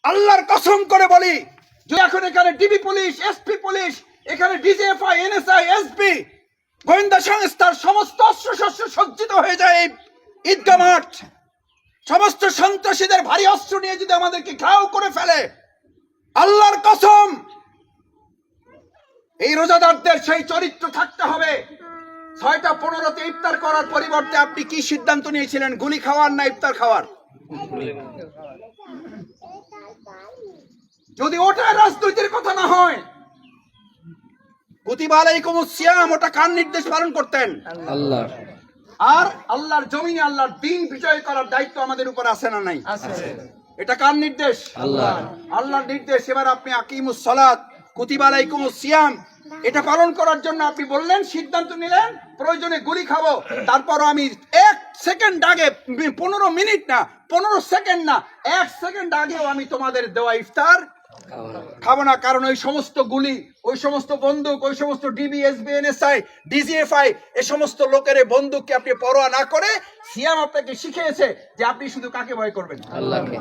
আল্লাহর কসম করে বলি, যে এখন এখানে ডিবি পুলিশ, এসপি পুলিশ, এখানে ডিজিএফআই, এনএসআই, এসপি, গোয়েন্দা সংস্থার সমস্ত অস্ত্রশস্ত্র সজ্জিত হয়ে যায় এই ঈদগাহ মাঠ, সমস্ত সন্ত্রাসীদের ভারী অস্ত্র নিয়ে যদি আমাদেরকে ঘাও করে ফেলে, আল্লাহর কসম এই রোজাদারদের সেই চরিত্র থাকতে হবে। 6টা 15-তে ইফতার করার পরিবর্তে আপনি কি সিদ্ধান্ত নিয়েছিলেন? গুলি খাওয়ার না ইফতার খাওয়ার? যদি ওটা রাজনীতির কথা না হয়, কুতিবা আলাইকুমুস সিয়াম, ওটা কার নির্দেশ পালন করতেন? আল্লাহ। আর আল্লাহর জমিনে আল্লাহর দ্বীন বিজয় করার দায়িত্ব আমাদের উপর আছে না নাই? এটা কার নির্দেশ? আল্লাহ। আল্লাহর নির্দেশ। এবার আপনি আকিমুস সালাত, কুতিবা আলাইকুমুস সিয়াম, এটা পালন করার জন্য আপনি বললেন, সিদ্ধান্ত নিলেন প্রয়োজনে গুলি খাবো, তারপর আমি 1 সেকেন্ড আগে, 15 মিনিট না, 15 সেকেন্ড না, 1 সেকেন্ড আগেও আমি তোমাদের দেওয়া ইফতার খাবো না। কারণ ওই সমস্ত গুলি, ওই সমস্ত বন্দুক, ওই সমস্ত ডিবি, এসবি, এনএসআই, ডিজিএফআই, এই সমস্ত লোকের বন্দুককে আপনি পরোয়া না করে সিয়াম আপনাকে শিখিয়েছে যে আপনি শুধু কাকে ভয় করবেন? আল্লাহকে।